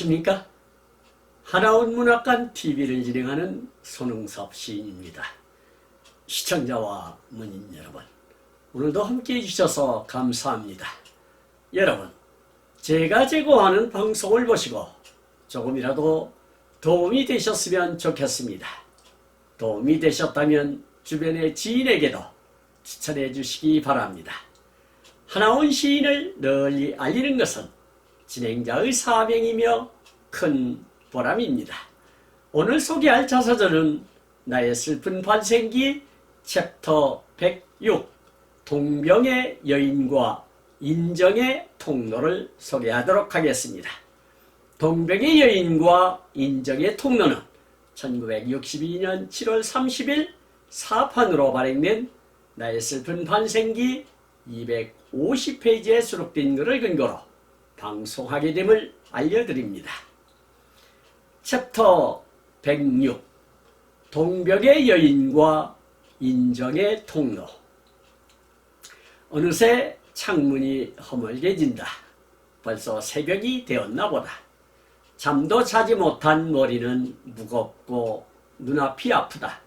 안녕하십니까? 하나원 문학관 TV를 진행하는 손흥섭 시인입니다. 시청자와 문인 여러분, 오늘도 함께 해주셔서 감사합니다. 여러분, 제가 제공하는 방송을 보시고 조금이라도 도움이 되셨으면 좋겠습니다. 도움이 되셨다면 주변의 지인에게도 추천해 주시기 바랍니다. 하나원 시인을 널리 알리는 것은 진행자의 사명이며 큰 보람입니다. 오늘 소개할 자서전은 나의 슬픈 반생기 챕터 106 동병의 여인과 인정의 통로를 소개하도록 하겠습니다. 동병의 여인과 인정의 통로는 1962년 7월 30일 사판으로 발행된 나의 슬픈 반생기 250페이지에 수록된 글을 근거로 방송하게 됨을 알려드립니다. 챕터 106 동병의 여인과 인정의 통로. 어느새 창문이 허물게진다. 벌써 새벽이 되었나 보다. 잠도 자지 못한 머리는 무겁고 눈앞이 아프다.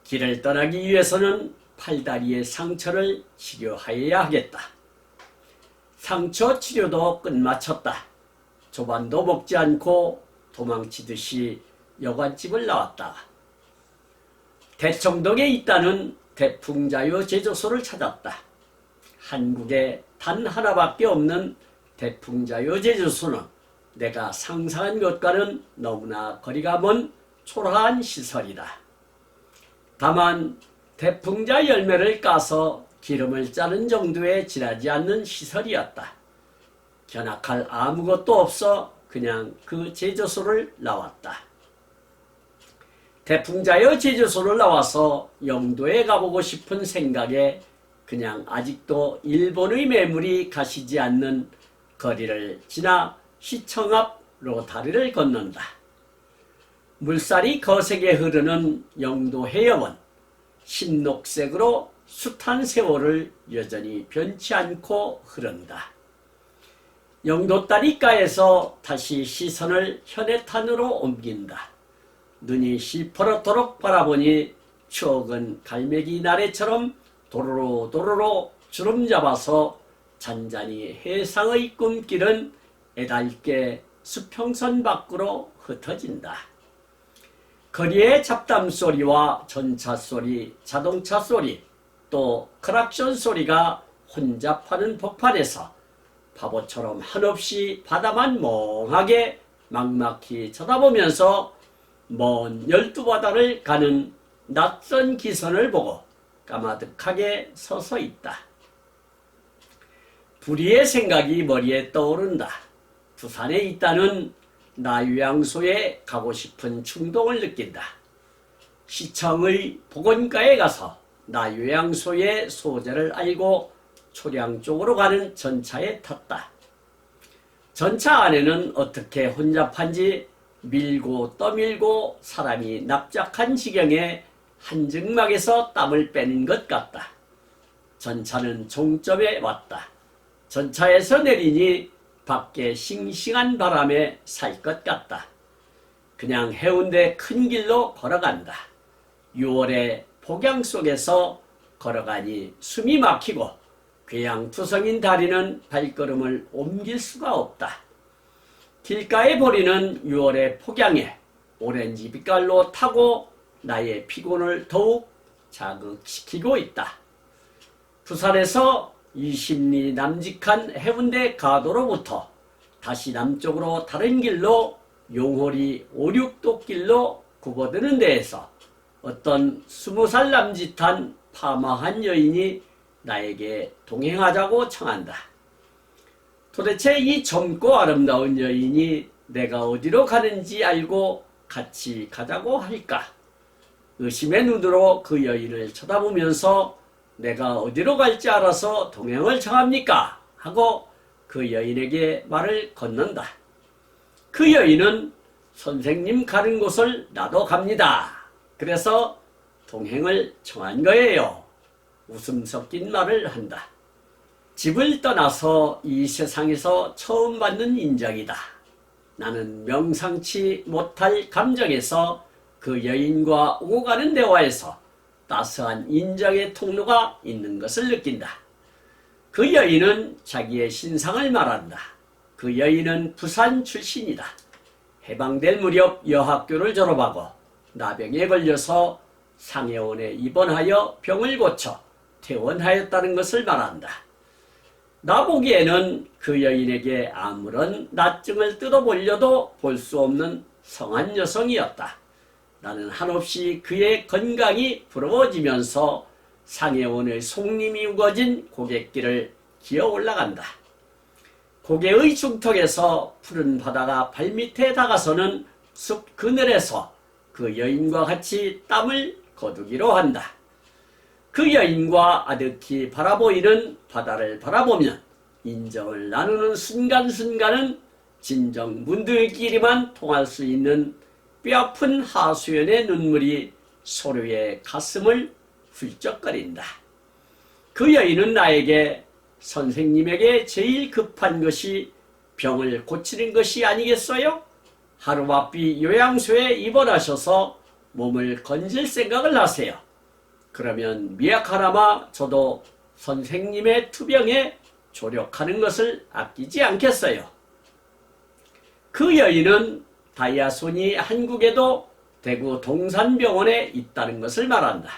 길을 떠나기 위해서는 팔다리의 상처를 치료하여야 하겠다. 상처 치료도 끝마쳤다. 조반도 먹지 않고 도망치듯이 여관집을 나왔다. 대청동에 있다는 대풍자유 제조소를 찾았다. 한국에 단 하나밖에 없는 대풍자유 제조소는 내가 상상한 것과는 너무나 거리가 먼 초라한 시설이다. 다만 대풍자 열매를 까서 기름을 짜는 정도에 지나지 않는 시설이었다. 견학할 아무것도 없어 그냥 그 제조소를 나왔다. 대풍자여 제조소를 나와서 영도에 가보고 싶은 생각에 그냥 아직도 일본의 매물이 가시지 않는 거리를 지나 시청 앞로 다리를 건넌다. 물살이 거세게 흐르는 영도 해역은 신녹색으로 숱한 세월을 여전히 변치 않고 흐른다. 영도 다리가에서 다시 시선을 현해탄으로 옮긴다. 눈이 시퍼렇도록 바라보니 추억은 갈매기 나래처럼 도로로 도로로 주름 잡아서 잔잔히 해상의 꿈길은 애달게 수평선 밖으로 흩어진다. 거리의 잡담 소리와 전차 소리, 자동차 소리, 또 크락션 소리가 혼잡하는 복판에서 바보처럼 한없이 바다만 멍하게 막막히 쳐다보면서 먼 12바다를 가는 낯선 기선을 보고 까마득하게 서서 있다. 불의의 생각이 머리에 떠오른다. 부산에 있다는 나유양소에 가고 싶은 충동을 느낀다. 시청의 보건과에 가서 나유양소의 소재를 알고 초량 쪽으로 가는 전차에 탔다. 전차 안에는 어떻게 혼잡한지 밀고 떠밀고 사람이 납작한 지경에 한증막에서 땀을 빼는 것 같다. 전차는 종점에 왔다. 전차에서 내리니 밖에 싱싱한 바람에 살 것 같다. 그냥 해운대 큰 길로 걸어간다. 6월의 폭양 속에서 걸어가니 숨이 막히고 괴양투성인 다리는 발걸음을 옮길 수가 없다. 길가에 보리는 6월의 폭양에 오렌지 빛깔로 타고 나의 피곤을 더욱 자극시키고 있다. 부산에서 20리 남직한 해운대 가도로부터 다시 남쪽으로 다른 길로 용호리 5, 6도 길로 굽어드는 데에서 어떤 20살 남짓한 파마한 여인이 나에게 동행하자고 청한다. 도대체 이 젊고 아름다운 여인이 내가 어디로 가는지 알고 같이 가자고 할까? 의심의 눈으로 그 여인을 쳐다보면서 내가 어디로 갈지 알아서 동행을 청합니까? 하고 그 여인에게 말을 건넌다. 그 여인은 선생님 가는 곳을 나도 갑니다. 그래서 동행을 청한 거예요. 웃음 섞인 말을 한다. 집을 떠나서 이 세상에서 처음 받는 인정이다. 나는 명상치 못할 감정에서 그 여인과 오고 가는 대화에서 따스한 인정의 통로가 있는 것을 느낀다. 그 여인은 자기의 신상을 말한다. 그 여인은 부산 출신이다. 해방될 무렵 여학교를 졸업하고 나병에 걸려서 상해원에 입원하여 병을 고쳐 퇴원하였다는 것을 말한다. 나 보기에는 그 여인에게 아무런 낯증을 뜯어보려도 볼 수 없는 성한 여성이었다. 나는 한없이 그의 건강이 부러워지면서 상해원의 송림이 우거진 고갯길을 기어 올라간다. 고개의 중턱에서 푸른 바다가 발밑에 다가서는 숲 그늘에서 그 여인과 같이 땀을 거두기로 한다. 그 여인과 아득히 바라보이는 바다를 바라보면 인정을 나누는 순간순간은 진정 문들끼리만 통할 수 있는 뼈아픈 하수연의 눈물이 소류의 가슴을 훌쩍거린다. 그 여인은 나에게 선생님에게 제일 급한 것이 병을 고치는 것이 아니겠어요? 하루바삐 요양소에 입원하셔서 몸을 건질 생각을 하세요. 그러면 미약하나마 저도 선생님의 투병에 조력하는 것을 아끼지 않겠어요. 그 여인은 다이아손이 한국에도 대구 동산병원에 있다는 것을 말한다.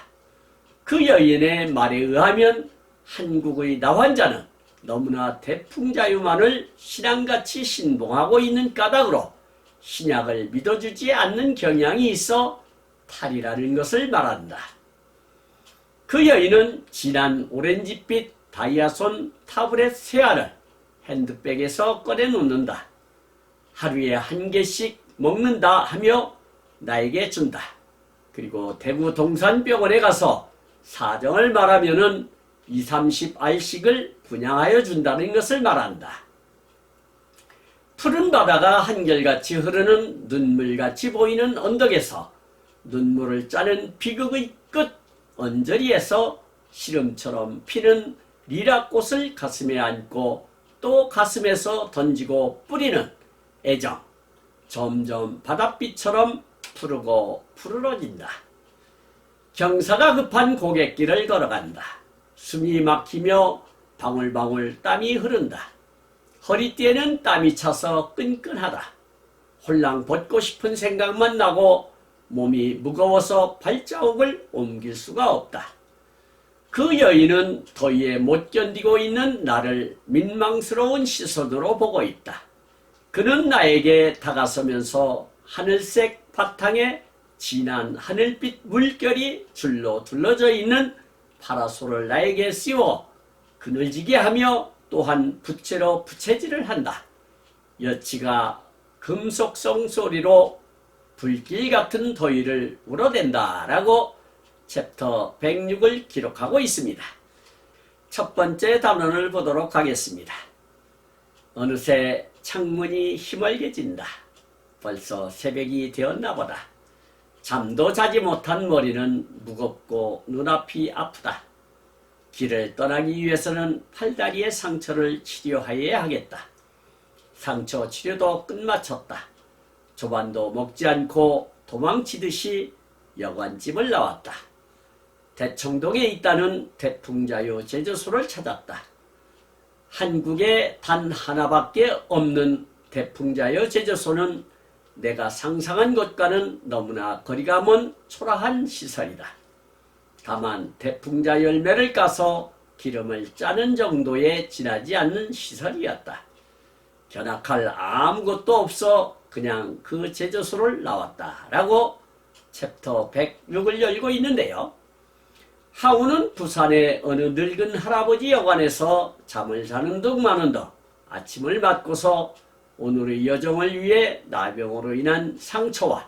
그 여인의 말에 의하면 한국의 나환자는 너무나 대풍자유만을 신앙같이 신봉하고 있는 까닭으로 신약을 믿어주지 않는 경향이 있어 탈이라는 것을 말한다. 그 여인은 진한 오렌지빛 다이아손 타브렛 세 알을 핸드백에서 꺼내놓는다. 하루에 한 개씩 먹는다 하며 나에게 준다. 그리고 대구 동산병원에 가서 사정을 말하면은 20-30알씩을 분양하여 준다는 것을 말한다. 푸른 바다가 한결같이 흐르는 눈물같이 보이는 언덕에서 눈물을 짜는 비극의 끝 언저리에서 시름처럼 피는 리라꽃을 가슴에 안고 또 가슴에서 던지고 뿌리는 애정, 점점 바닷빛처럼 푸르고 푸르러진다. 경사가 급한 고갯길을 걸어간다. 숨이 막히며 방울방울 땀이 흐른다. 허리띠에는 땀이 차서 끈끈하다. 홀랑 벗고 싶은 생각만 나고 몸이 무거워서 발자국을 옮길 수가 없다. 그 여인은 더위에 못 견디고 있는 나를 민망스러운 시선으로 보고 있다. 그는 나에게 다가서면서 하늘색 바탕에 진한 하늘빛 물결이 줄로 둘러져 있는 파라솔을 나에게 씌워 그늘지게 하며 또한 부채로 부채질을 한다. 여치가 금속성 소리로 불길 같은 더위를 울어댄다 라고 챕터 106을 기록하고 있습니다. 첫 번째 단원을 보도록 하겠습니다. 어느새 창문이 희멀게진다. 벌써 새벽이 되었나 보다. 잠도 자지 못한 머리는 무겁고 눈앞이 아프다. 길을 떠나기 위해서는 팔다리의 상처를 치료하여야 하겠다. 상처 치료도 끝마쳤다. 조반도 먹지 않고 도망치듯이 여관집을 나왔다. 대청동에 있다는 대풍자유 제조소를 찾았다. 한국에 단 하나밖에 없는 대풍자유 제조소는 내가 상상한 것과는 너무나 거리가 먼 초라한 시설이다. 다만 대풍자 열매를 까서 기름을 짜는 정도에 지나지 않는 시설이었다. 견학할 아무것도 없어 그냥 그 제조소를 나왔다 라고 챕터 106을 열고 있는데요. 하우는 부산의 어느 늙은 할아버지 여관에서 잠을 자는 둥 마는 둥 아침을 맞고서 오늘의 여정을 위해 나병으로 인한 상처와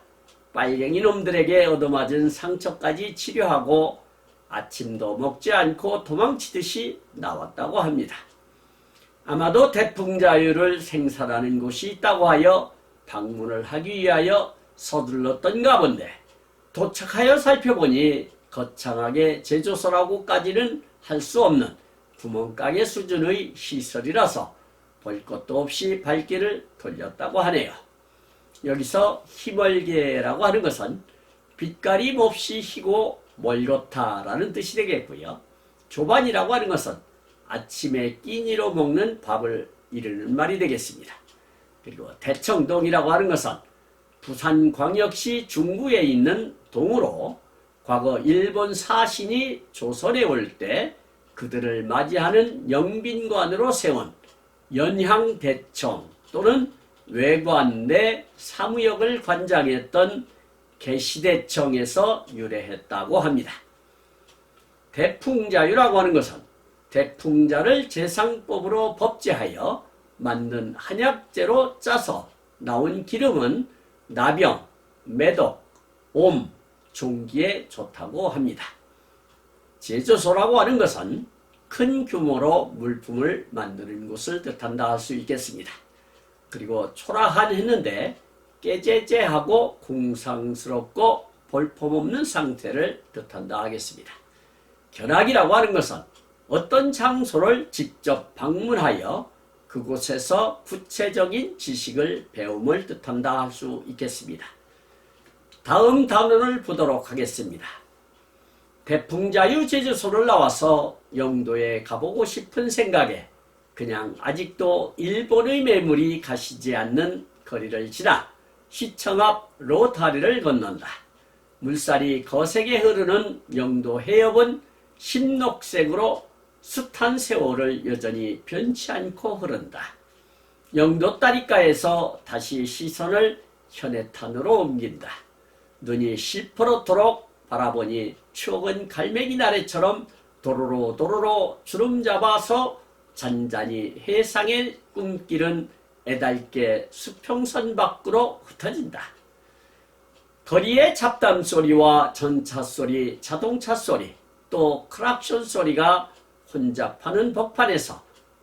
빨갱이 놈들에게 얻어맞은 상처까지 치료하고 아침도 먹지 않고 도망치듯이 나왔다고 합니다. 아마도 대풍자유를 생산하는 곳이 있다고 하여 방문을 하기 위하여 서둘렀던가 본데 도착하여 살펴보니 거창하게 제조소라고까지는 할 수 없는 구멍가게 수준의 시설이라서 볼 것도 없이 발길을 돌렸다고 하네요. 여기서 희멀게라고 하는 것은 빛깔이 몹시 희고 멀겋다라는 뜻이 되겠고요. 조반이라고 하는 것은 아침에 끼니로 먹는 밥을 이르는 말이 되겠습니다. 그리고 대청동이라고 하는 것은 부산광역시 중구에 있는 동으로 과거 일본 사신이 조선에 올 때 그들을 맞이하는 영빈관으로 세운 연향대청 또는 외관 내 사무역을 관장했던 계시대청에서 유래했다고 합니다. 대풍자유라고 하는 것은 대풍자를 제상법으로 법제하여 만든 한약재로 짜서 나온 기름은 나병, 매독, 옴, 종기에 좋다고 합니다. 제조소라고 하는 것은 큰 규모로 물품을 만드는 곳을 뜻한다 할 수 있겠습니다. 그리고 초라한 했는데 깨재재하고 공상스럽고 볼품없는 상태를 뜻한다 하겠습니다. 견학이라고 하는 것은 어떤 장소를 직접 방문하여 그곳에서 구체적인 지식을 배움을 뜻한다 할 수 있겠습니다. 다음 단원을 보도록 하겠습니다. 대풍자유 제주소를 나와서 영도에 가보고 싶은 생각에 그냥 아직도 일본의 매물이 가시지 않는 거리를 지나 시청 앞 로타리를 건넌다. 물살이 거세게 흐르는 영도 해협은 신녹색으로 숱한 세월을 여전히 변치 않고 흐른다. 영도 다리가에서 다시 시선을 현해탄으로 옮긴다. 눈이 시퍼렇도록 바라보니 추억은 갈매기 나래처럼 도로로 도로로 주름 잡아서 잔잔히 해상의 꿈길은 애달게 수평선 밖으로 흩어진다. 거리의 잡담 소리와 전차 소리, 자동차 소리, 또 크락션 소리가 혼잡하는 벅판에서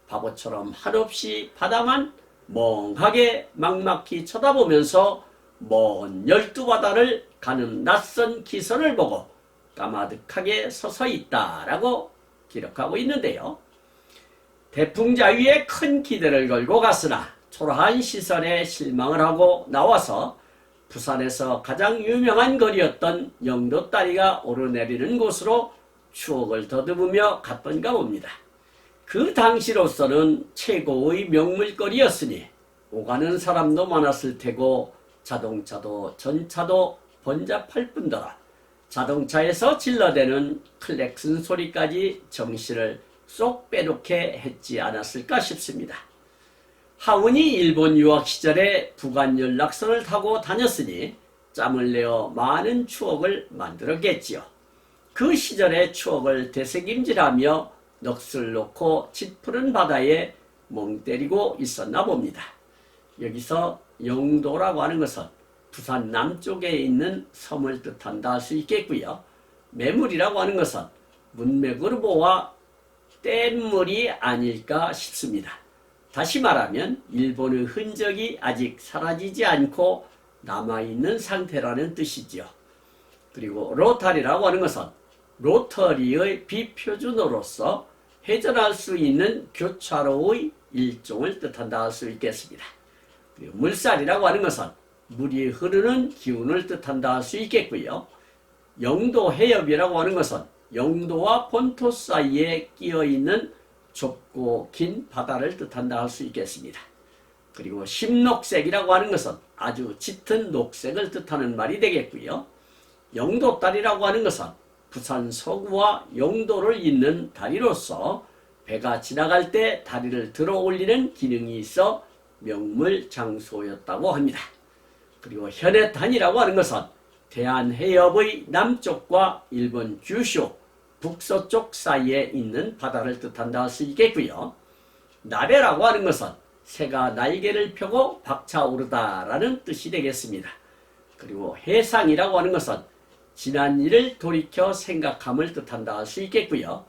바보처럼 한없이 바다만 멍하게 막막히 쳐다보면서 먼 12바다를 가는 낯선 기선을 보고 까마득하게 서서 있다라고 기록하고 있는데요. 대풍자유에 큰 기대를 걸고 갔으나 초라한 시선에 실망을 하고 나와서 부산에서 가장 유명한 거리였던 영도다리가 오르내리는 곳으로 추억을 더듬으며 갔던가 봅니다. 그 당시로서는 최고의 명물거리였으니 오가는 사람도 많았을 테고 자동차도 전차도 번잡할 뿐더러 자동차에서 질러대는 클렉슨 소리까지 정신을 쏙 빼놓게 했지 않았을까 싶습니다. 하운이 일본 유학 시절에 부간 연락선을 타고 다녔으니 짬을 내어 많은 추억을 만들었겠지요. 그 시절의 추억을 되새김질하며 넋을 놓고 짙푸른 바다에 멍 때리고 있었나 봅니다. 여기서 영도라고 하는 것은 부산 남쪽에 있는 섬을 뜻한다 할 수 있겠고요. 매물이라고 하는 것은 문맥으로 보아 뗏물이 아닐까 싶습니다. 다시 말하면 일본의 흔적이 아직 사라지지 않고 남아있는 상태라는 뜻이지요. 그리고 로타리라고 하는 것은 로터리의 비표준어로서 회전할 수 있는 교차로의 일종을 뜻한다 할 수 있겠습니다. 그리고 물살이라고 하는 것은 물이 흐르는 기운을 뜻한다 할 수 있겠고요. 영도 해협이라고 하는 것은 영도와 본토 사이에 끼어있는 좁고 긴 바다를 뜻한다 할 수 있겠습니다. 그리고 심녹색이라고 하는 것은 아주 짙은 녹색을 뜻하는 말이 되겠고요. 영도다리라고 하는 것은 부산 서구와 영도를 잇는 다리로서 배가 지나갈 때 다리를 들어 올리는 기능이 있어 명물 장소였다고 합니다. 그리고 현해탄이라고 하는 것은 대한해협의 남쪽과 일본 규슈, 북서쪽 사이에 있는 바다를 뜻한다 할 수 있겠고요. 나래라고 하는 것은 새가 날개를 펴고 박차오르다라는 뜻이 되겠습니다. 그리고 해상이라고 하는 것은 지난 일을 돌이켜 생각함을 뜻한다 할 수 있겠고요.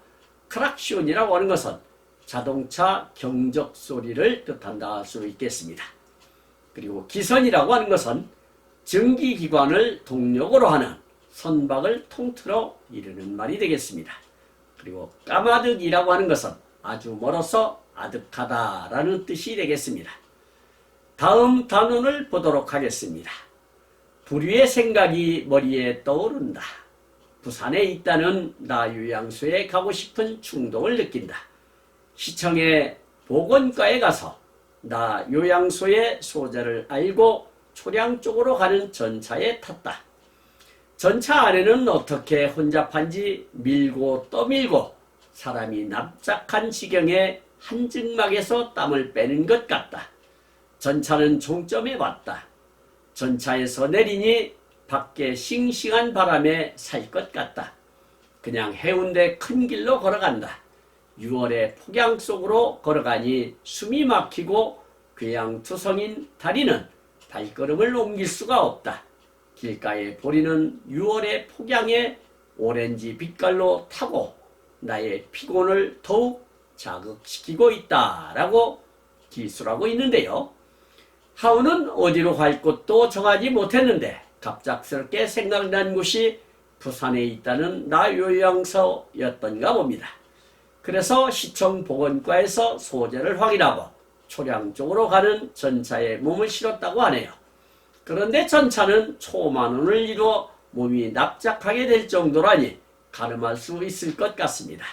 크락시온이라고 하는 것은 자동차 경적 소리를 뜻한다 할 수 있겠습니다. 그리고 기선이라고 하는 것은 증기기관을 동력으로 하는 선박을 통틀어 이르는 말이 되겠습니다. 그리고 까마득이라고 하는 것은 아주 멀어서 아득하다라는 뜻이 되겠습니다. 다음 단원을 보도록 하겠습니다. 불의의 생각이 머리에 떠오른다. 부산에 있다는 나 요양소에 가고 싶은 충동을 느낀다. 시청의 보건과에 가서 나 요양소의 소재를 알고 초량 쪽으로 가는 전차에 탔다. 전차 안에는 어떻게 혼잡한지 밀고 떠밀고 사람이 납작한 지경에 한증막에서 땀을 빼는 것 같다. 전차는 종점에 왔다. 전차에서 내리니 밖에 싱싱한 바람에 살 것 같다. 그냥 해운대 큰 길로 걸어간다. 6월의 폭양 속으로 걸어가니 숨이 막히고 괴양투성인 다리는 발걸음을 옮길 수가 없다. 길가에 보리는 6월의 폭양에 오렌지 빛깔로 타고 나의 피곤을 더욱 자극시키고 있다라고 기술하고 있는데요. 하우는 어디로 갈 곳도 정하지 못했는데 갑작스럽게 생각난 곳이 부산에 있다는 나 요양소였던가 봅니다. 그래서 시청 보건과에서 소재를 확인하고 초량 쪽으로 가는 전차에 몸을 실었다고 하네요. 그런데 전차는 초만원을 이루어 몸이 납작하게 될 정도라니 가늠할 수 있을 것 같습니다.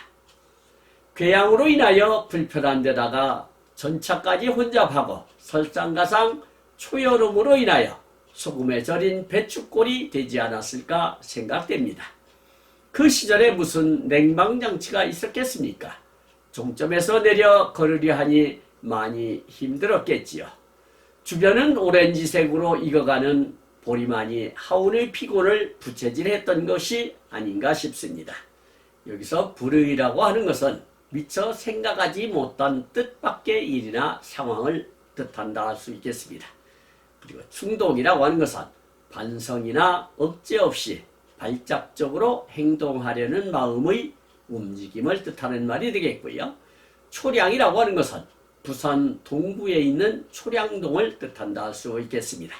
괴양으로 인하여 불편한 데다가 전차까지 혼잡하고 설상가상 초여름으로 인하여 소금에 절인 배추꼴이 되지 않았을까 생각됩니다. 그 시절에 무슨 냉방장치가 있었겠습니까? 종점에서 내려 걸으려 하니 많이 힘들었겠지요. 주변은 오렌지색으로 익어가는 보리만이 하운의 피곤을 부채질했던 것이 아닌가 싶습니다. 여기서 불의라고 하는 것은 미처 생각하지 못한 뜻밖의 일이나 상황을 뜻한다 할 수 있겠습니다. 그리고 충동이라고 하는 것은 반성이나 억제 없이 발작적으로 행동하려는 마음의 움직임을 뜻하는 말이 되겠고요. 초량이라고 하는 것은 부산 동부에 있는 초량동을 뜻한다 할 수 있겠습니다.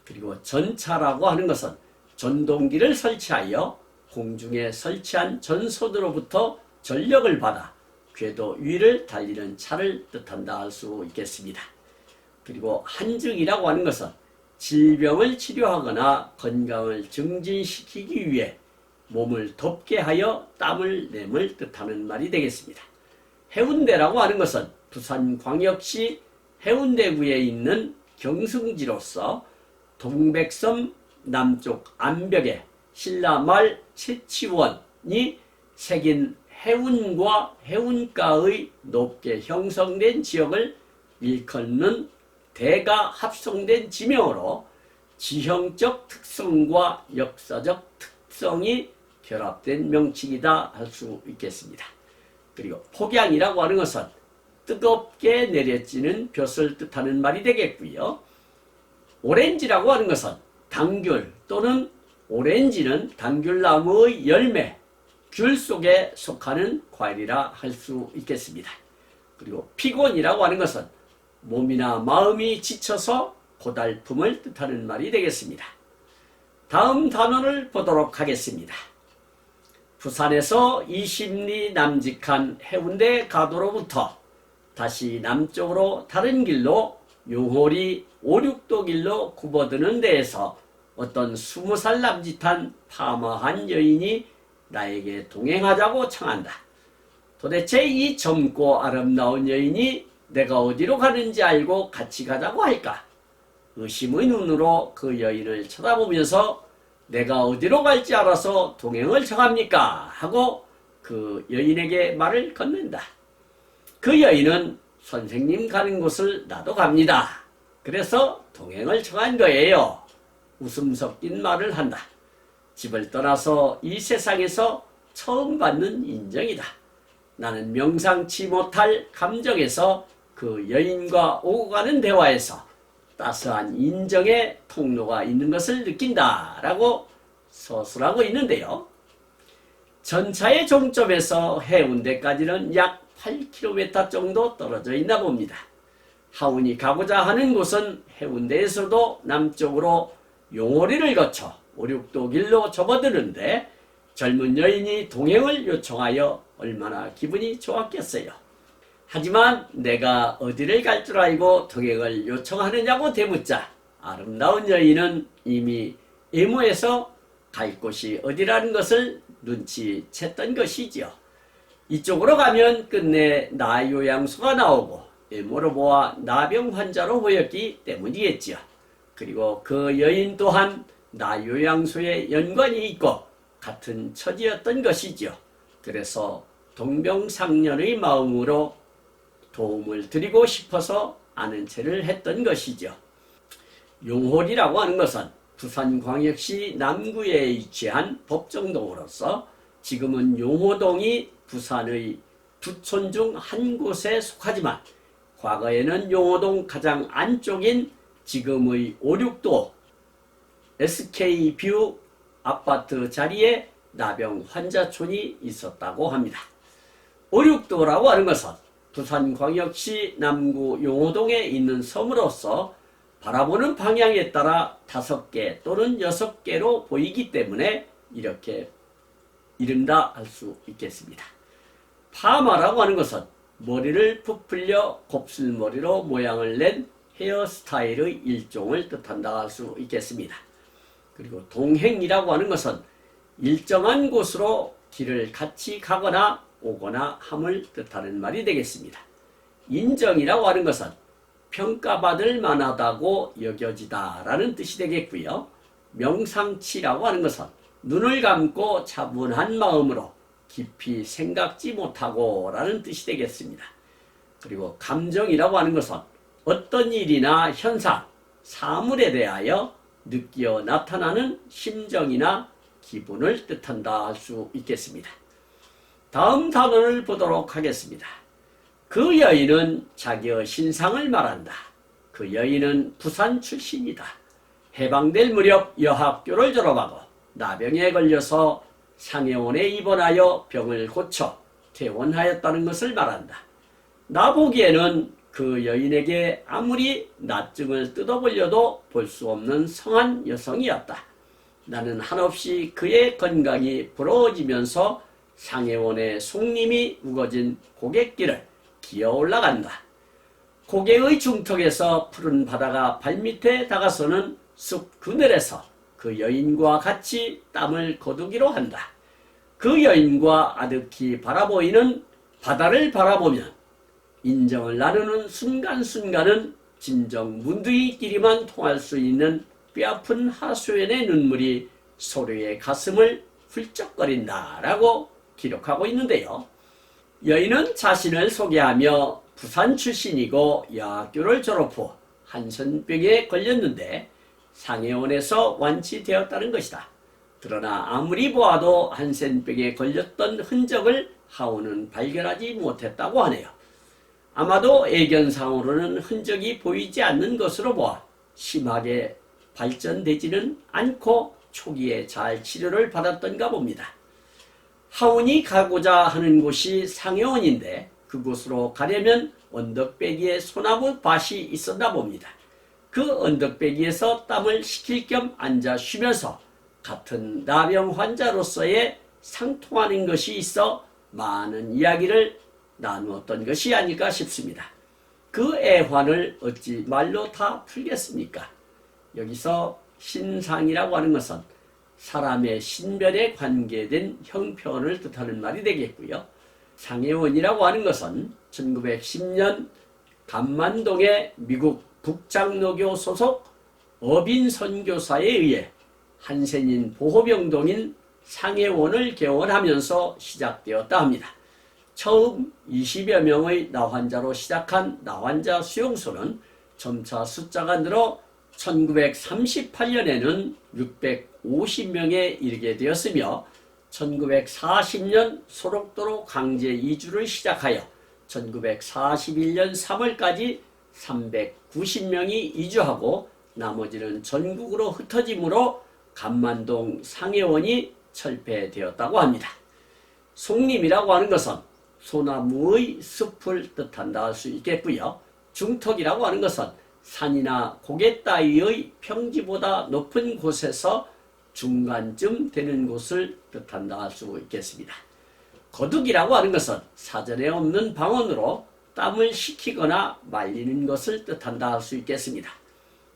그리고 전차라고 하는 것은 전동기를 설치하여 공중에 설치한 전선으로부터 전력을 받아 궤도 위를 달리는 차를 뜻한다 할 수 있겠습니다. 그리고 한증이라고 하는 것은 질병을 치료하거나 건강을 증진시키기 위해 몸을 덥게 하여 땀을 내물 뜻하는 말이 되겠습니다. 해운대라고 하는 것은 부산광역시 해운대구에 있는 경승지로서 동백섬 남쪽 암벽에 신라말 채치원이 새긴 해운과 해운가의 높게 형성된 지역을 일컫는 대가 합성된 지명으로 지형적 특성과 역사적 특성이 결합된 명칭이다 할 수 있겠습니다. 그리고 폭양이라고 하는 것은 뜨겁게 내려지는 볕을 뜻하는 말이 되겠고요. 오렌지라고 하는 것은 당귤 또는 오렌지는 당귤나무의 열매, 귤 속에 속하는 과일이라 할 수 있겠습니다. 그리고 피곤이라고 하는 것은 몸이나 마음이 지쳐서 고달픔을 뜻하는 말이 되겠습니다. 다음 단원을 보도록 하겠습니다. 부산에서 20리 남직한 해운대 가도로부터 다시 남쪽으로 다른 길로 용호리 5, 6도 길로 굽어드는 데에서 어떤 20살 남짓한 파마한 여인이 나에게 동행하자고 청한다. 도대체 이 젊고 아름다운 여인이 내가 어디로 가는지 알고 같이 가자고 할까? 의심의 눈으로 그 여인을 쳐다보면서 내가 어디로 갈지 알아서 동행을 청합니까? 하고 그 여인에게 말을 건넨다. 그 여인은 선생님 가는 곳을 나도 갑니다. 그래서 동행을 청한 거예요. 웃음 섞인 말을 한다. 집을 떠나서 이 세상에서 처음 받는 인정이다. 나는 명상치 못할 감정에서 그 여인과 오고 가는 대화에서 따스한 인정의 통로가 있는 것을 느낀다 라고 서술하고 있는데요. 전차의 종점에서 해운대까지는 약 8km 정도 떨어져 있나 봅니다. 하운이 가고자 하는 곳은 해운대에서도 남쪽으로 용호리를 거쳐 5, 6도 길로 접어드는데 젊은 여인이 동행을 요청하여 얼마나 기분이 좋았겠어요. 하지만 내가 어디를 갈 줄 알고 동행을 요청하느냐고 대묻자 아름다운 여인은 이미 애모에서 갈 곳이 어디라는 것을 눈치챘던 것이지요. 이쪽으로 가면 끝내 나요양소가 나오고 애모로 보아 나병 환자로 보였기 때문이겠지요. 그리고 그 여인 또한 나요양소에 연관이 있고 같은 처지였던 것이지요. 그래서 동병상련의 마음으로 도움을 드리고 싶어서 아는 체를 했던 것이죠. 용홀이라고 하는 것은 부산광역시 남구에 위치한 법정동으로서 지금은 용호동이 부산의 두 촌 중 한 곳에 속하지만 과거에는 용호동 가장 안쪽인 지금의 5, 6도 SK뷰 아파트 자리에 나병 환자촌이 있었다고 합니다. 5, 6도라고 하는 것은 부산광역시 남구 용호동에 있는 섬으로서 바라보는 방향에 따라 5개 또는 6개로 보이기 때문에 이렇게 이른다 할 수 있겠습니다. 파마라고 하는 것은 머리를 부풀려 곱슬머리로 모양을 낸 헤어스타일의 일종을 뜻한다 할 수 있겠습니다. 그리고 동행이라고 하는 것은 일정한 곳으로 길을 같이 가거나 오거나 함을 뜻하는 말이 되겠습니다. 인정이라고 하는 것은 평가받을 만하다고 여겨지다 라는 뜻이 되겠고요. 명상치라고 하는 것은 눈을 감고 차분한 마음으로 깊이 생각지 못하고 라는 뜻이 되겠습니다. 그리고 감정이라고 하는 것은 어떤 일이나 현상, 사물에 대하여 느끼어 나타나는 심정이나 기분을 뜻한다 할 수 있겠습니다. 다음 단어를 보도록 하겠습니다. 그 여인은 자기의 신상을 말한다. 그 여인은 부산 출신이다. 해방될 무렵 여학교를 졸업하고 나병에 걸려서 상해원에 입원하여 병을 고쳐 퇴원하였다는 것을 말한다. 나 보기에는 그 여인에게 아무리 낯증을 뜯어보려도 볼 수 없는 성한 여성이었다. 나는 한없이 그의 건강이 부러워지면서 상해원의 송림이 우거진 고갯길을 기어 올라간다. 고개의 중턱에서 푸른 바다가 발밑에 다가서는 숲 그늘에서 그 여인과 같이 땀을 거두기로 한다. 그 여인과 아득히 바라보이는 바다를 바라보면 인정을 나누는 순간순간은 진정 문두이끼리만 통할 수 있는 뼈아픈 하소연의 눈물이 소류의 가슴을 훌쩍거린다 라고 기록하고 있는데요. 여인은 자신을 소개하며 부산 출신이고 여학교를 졸업 후 한센병에 걸렸는데 상해원에서 완치되었다는 것이다. 그러나 아무리 보아도 한센병에 걸렸던 흔적을 하우는 발견하지 못했다고 하네요. 아마도 애견상으로는 흔적이 보이지 않는 것으로 보아 심하게 발전되지는 않고 초기에 잘 치료를 받았던가 봅니다. 하운이 가고자 하는 곳이 상해원인데 그곳으로 가려면 언덕배기에 소나무 밭이 있었나 봅니다. 그 언덕배기에서 땀을 식힐 겸 앉아 쉬면서 같은 나병 환자로서의 상통하는 것이 있어 많은 이야기를 나누었던 것이 아닐까 싶습니다. 그 애환을 어찌 말로 다 풀겠습니까? 여기서 신상이라고 하는 것은 사람의 신변에 관계된 형편을 뜻하는 말이 되겠고요. 상해원이라고 하는 것은 1910년 감만동의 미국 북장로교 소속 어빈 선교사에 의해 한센인 보호병동인 상해원을 개원하면서 시작되었다 합니다. 처음 20여 명의 나환자로 시작한 나환자 수용소는 점차 숫자가 늘어 1938년에는 650명에 이르게 되었으며 1940년 소록도로 강제 이주를 시작하여 1941년 3월까지 390명이 이주하고 나머지는 전국으로 흩어지므로 감만동 상해원이 철폐되었다고 합니다. 송림이라고 하는 것은 소나무의 숲을 뜻한다 할 수 있겠고요. 중턱이라고 하는 것은 산이나 고개 따위의 평지보다 높은 곳에서 중간쯤 되는 곳을 뜻한다 할 수 있겠습니다. 거둑이라고 하는 것은 사전에 없는 방언으로 땀을 식히거나 말리는 것을 뜻한다 할 수 있겠습니다.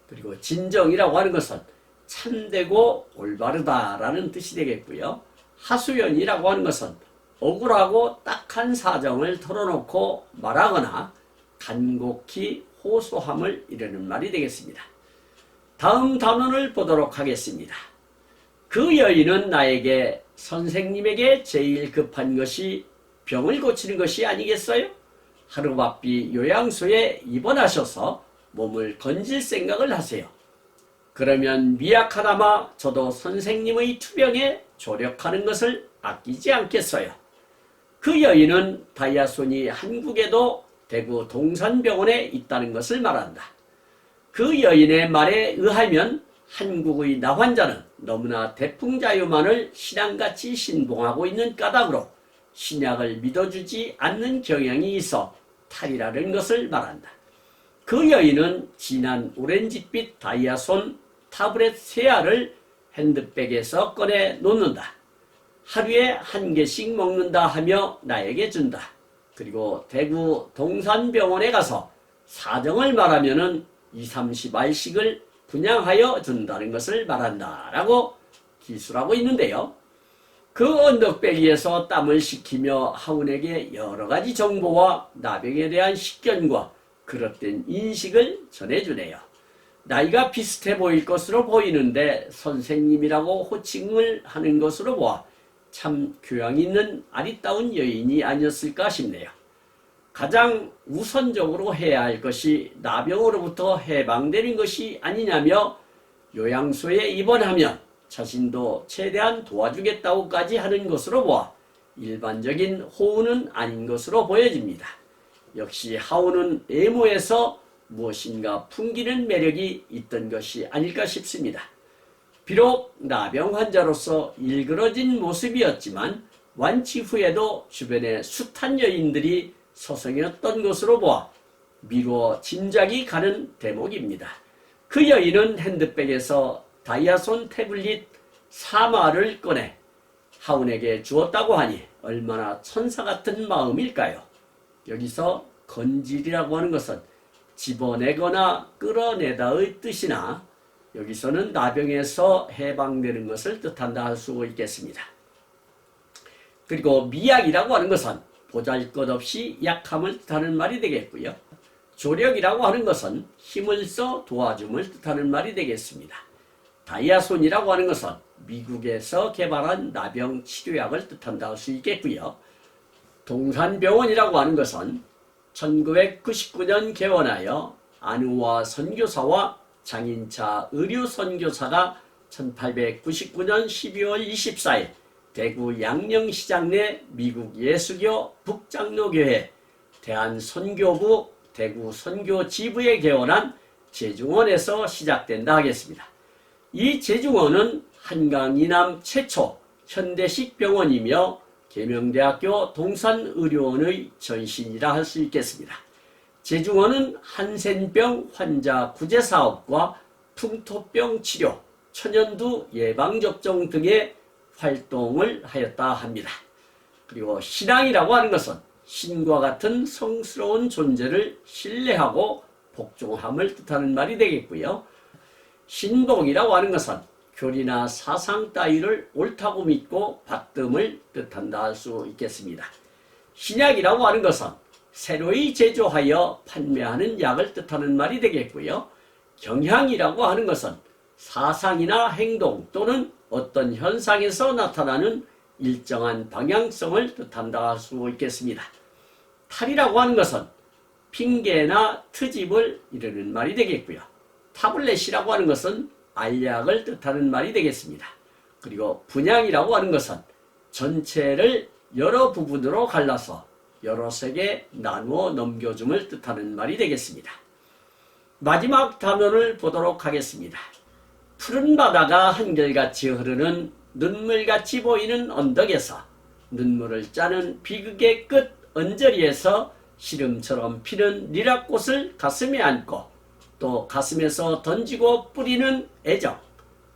그리고 진정이라고 하는 것은 참되고 올바르다라는 뜻이 되겠고요. 하수연이라고 하는 것은 억울하고 딱한 사정을 털어놓고 말하거나 간곡히 호소함을 이르는 말이 되겠습니다. 다음 단원을 보도록 하겠습니다. 그 여인은 나에게 선생님에게 제일 급한 것이 병을 고치는 것이 아니겠어요? 하루바삐 요양소에 입원하셔서 몸을 건질 생각을 하세요. 그러면 미약하다마 저도 선생님의 투병에 조력하는 것을 아끼지 않겠어요. 그 여인은 다이아손이 한국에도 대구 동산병원에 있다는 것을 말한다. 그 여인의 말에 의하면 한국의 나환자는 너무나 대풍자유만을 신앙같이 신봉하고 있는 까닭으로 신약을 믿어주지 않는 경향이 있어 탈이라는 것을 말한다. 그 여인은 진한 오렌지빛 다이아손 타브렛 세 알을 핸드백에서 꺼내 놓는다. 하루에 한 개씩 먹는다 하며 나에게 준다. 그리고 대구 동산병원에 가서 사정을 말하면은 20-30알씩을 분양하여 준다는 것을 말한다 라고 기술하고 있는데요. 그 언덕배기에서 땀을 식히며 하운에게 여러 가지 정보와 나병에 대한 식견과 그릇된 인식을 전해주네요. 나이가 비슷해 보일 것으로 보이는데 선생님이라고 호칭을 하는 것으로 보아 참 교양 있는 아리따운 여인이 아니었을까 싶네요. 가장 우선적으로 해야 할 것이 나병으로부터 해방되는 것이 아니냐며 요양소에 입원하면 자신도 최대한 도와주겠다고까지 하는 것으로 보아 일반적인 호우는 아닌 것으로 보여집니다. 역시 하우는 외모에서 무엇인가 풍기는 매력이 있던 것이 아닐까 싶습니다. 비록 나병 환자로서 일그러진 모습이었지만 완치 후에도 주변에 숱한 여인들이 서성였던 것으로 보아 미루어 짐작이 가는 대목입니다. 그 여인은 핸드백에서 다이아손 태블릿 3알을 꺼내 하운에게 주었다고 하니 얼마나 천사 같은 마음일까요? 여기서 건질이라고 하는 것은 집어내거나 끌어내다의 뜻이나 여기서는 나병에서 해방되는 것을 뜻한다 할 수 있겠습니다. 그리고 미약이라고 하는 것은 보잘것없이 약함을 뜻하는 말이 되겠고요. 조력이라고 하는 것은 힘을 써 도와줌을 뜻하는 말이 되겠습니다. 다이아손이라고 하는 것은 미국에서 개발한 나병 치료약을 뜻한다 할 수 있겠고요. 동산병원이라고 하는 것은 1999년 개원하여 안우화 선교사와 장인차 의료선교사가 1899년 12월 24일 대구 양령시장 내 미국 예수교 북장로교회 대한선교부 대구 선교지부에 개원한 제중원에서 시작된다 하겠습니다. 이 제중원은 한강 이남 최초 현대식 병원이며 계명대학교 동산의료원의 전신이라 할 수 있겠습니다. 제중원은 한센병 환자 구제 사업과 풍토병 치료, 천연두 예방접종 등의 활동을 하였다 합니다. 그리고 신앙이라고 하는 것은 신과 같은 성스러운 존재를 신뢰하고 복종함을 뜻하는 말이 되겠고요. 신봉이라고 하는 것은 교리나 사상 따위를 옳다고 믿고 받듦을 뜻한다 할 수 있겠습니다. 신약이라고 하는 것은 새로이 제조하여 판매하는 약을 뜻하는 말이 되겠고요. 경향이라고 하는 것은 사상이나 행동 또는 어떤 현상에서 나타나는 일정한 방향성을 뜻한다 할 수 있겠습니다. 탈이라고 하는 것은 핑계나 트집을 이르는 말이 되겠고요. 타블렛이라고 하는 것은 알약을 뜻하는 말이 되겠습니다. 그리고 분양이라고 하는 것은 전체를 여러 부분으로 갈라서 여러 색에 나누어 넘겨줌을 뜻하는 말이 되겠습니다. 마지막 단원을 보도록 하겠습니다. 푸른 바다가 한결같이 흐르는 눈물같이 보이는 언덕에서 눈물을 짜는 비극의 끝 언저리에서 시름처럼 피는 리락꽃을 가슴에 안고 또 가슴에서 던지고 뿌리는 애정,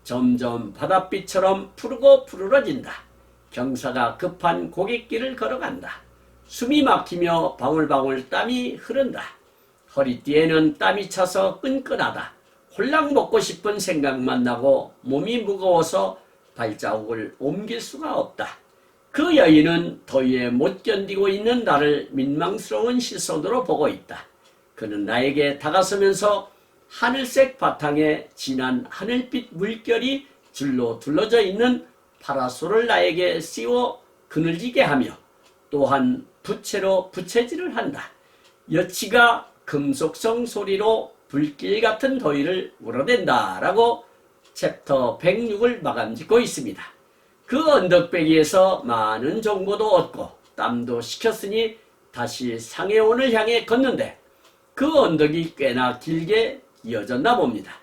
점점 바닷빛처럼 푸르고 푸르러진다. 경사가 급한 고갯길을 걸어간다. 숨이 막히며 방울방울 땀이 흐른다. 허리띠에는 땀이 차서 끈끈하다. 홀랑 먹고 싶은 생각만 나고 몸이 무거워서 발자국을 옮길 수가 없다. 그 여인은 더위에 못 견디고 있는 나를 민망스러운 시선으로 보고 있다. 그는 나에게 다가서면서 하늘색 바탕에 진한 하늘빛 물결이 줄로 둘러져 있는 파라솔을 나에게 씌워 그늘지게 하며 또한 부채로 부채질을 한다. 여치가 금속성 소리로 불길 같은 더위를 우러댄다 라고 챕터 106을 마감짓고 있습니다. 그 언덕배기에서 많은 정보도 얻고 땀도 식혔으니 다시 상해원을 향해 걷는데 그 언덕이 꽤나 길게 이어졌나 봅니다.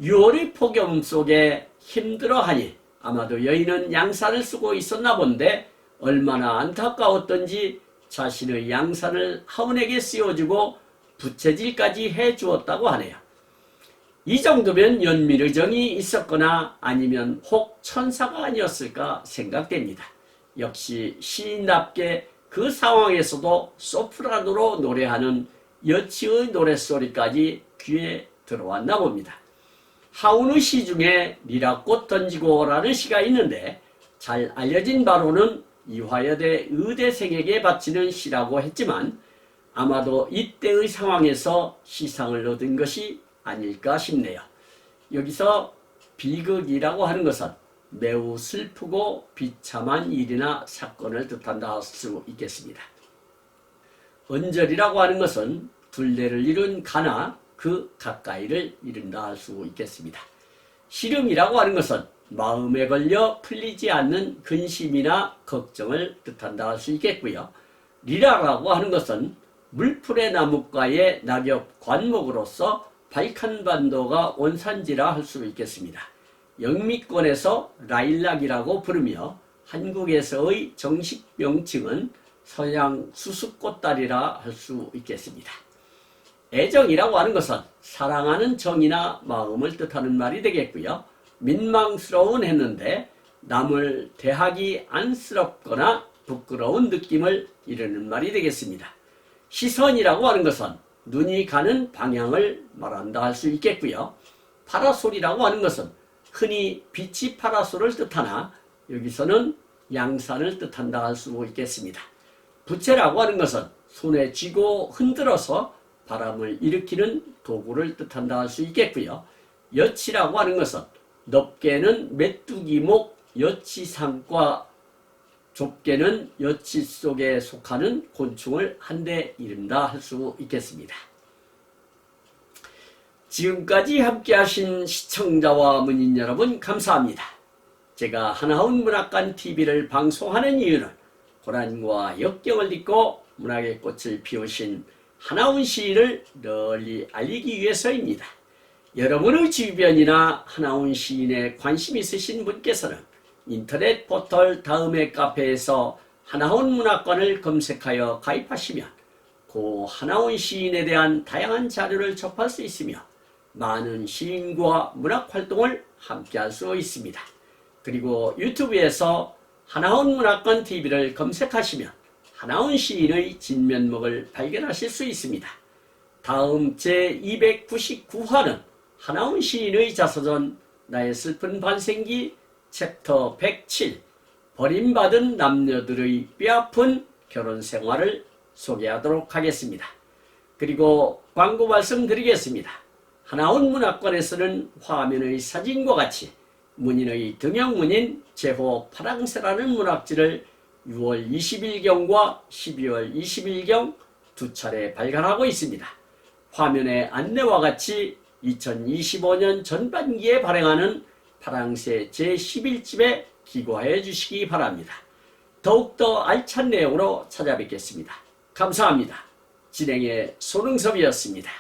6월의 폭염 속에 힘들어하니 아마도 여인은 양산을 쓰고 있었나 본데 얼마나 안타까웠던지 자신의 양산을 하운에게 씌워주고 부채질까지 해주었다고 하네요. 이 정도면 연민의 정이 있었거나 아니면 혹 천사가 아니었을까 생각됩니다. 역시 시인답게 그 상황에서도 소프라노로 노래하는 여치의 노랫소리까지 귀에 들어왔나 봅니다. 하운의 시 중에 리라꽃 던지고라는 시가 있는데 잘 알려진 바로는 이화여대 의대생에게 바치는 시라고 했지만 아마도 이때의 상황에서 시상을 얻은 것이 아닐까 싶네요. 여기서 비극이라고 하는 것은 매우 슬프고 비참한 일이나 사건을 뜻한다 할 수 있겠습니다. 언저리라고 하는 것은 둘레를 이룬 가나 그 가까이를 이룬다 할 수 있겠습니다. 시름이라고 하는 것은 마음에 걸려 풀리지 않는 근심이나 걱정을 뜻한다 할 수 있겠고요. 리라라고 하는 것은 물풀의 나뭇가의 낙엽 관목으로서 발칸반도가 원산지라 할 수 있겠습니다. 영미권에서 라일락이라고 부르며 한국에서의 정식 명칭은 서양 수수꽃다리라 할 수 있겠습니다. 애정이라고 하는 것은 사랑하는 정이나 마음을 뜻하는 말이 되겠고요. 민망스러운 했는데 남을 대하기 안쓰럽거나 부끄러운 느낌을 이르는 말이 되겠습니다. 시선이라고 하는 것은 눈이 가는 방향을 말한다 할 수 있겠고요. 파라솔이라고 하는 것은 흔히 빛이 파라솔을 뜻하나 여기서는 양산을 뜻한다 할 수 있겠습니다. 부채라고 하는 것은 손에 쥐고 흔들어서 바람을 일으키는 도구를 뜻한다 할 수 있겠고요. 여치라고 하는 것은 넓게는 메뚜기목 여치상과 좁게는 여치 속에 속하는 곤충을 한데 이른다 할 수 있겠습니다. 지금까지 함께 하신 시청자와 문인 여러분 감사합니다. 제가 하나훈 문학관 TV를 방송하는 이유는 고난과 역경을 딛고 문학의 꽃을 피우신 하나훈 시인을 널리 알리기 위해서입니다. 여러분의 주변이나 하나훈 시인에 관심 있으신 분께서는 인터넷 포털 다음의 카페에서 하나훈 문학관을 검색하여 가입하시면 고 하나훈 시인에 대한 다양한 자료를 접할 수 있으며 많은 시인과 문학활동을 함께 할 수 있습니다. 그리고 유튜브에서 하나훈 문학관 TV를 검색하시면 하나훈 시인의 진면목을 발견하실 수 있습니다. 다음 제299화는 하나훈 시인의 자서전 나의 슬픈 반생기 챕터 107 버림받은 남녀들의 뼈아픈 결혼생활을 소개하도록 하겠습니다. 그리고 광고 말씀드리겠습니다. 하나훈 문학관에서는 화면의 사진과 같이 문인의 등용문인 제호 파랑새라는 문학지를 6월 20일경과 12월 20일경 두 차례 발간하고 있습니다. 화면의 안내와 같이 2025년 전반기에 발행하는 파랑새 제11집에 기고해 주시기 바랍니다. 더욱더 알찬 내용으로 찾아뵙겠습니다. 감사합니다. 진행의 손흥섭이었습니다.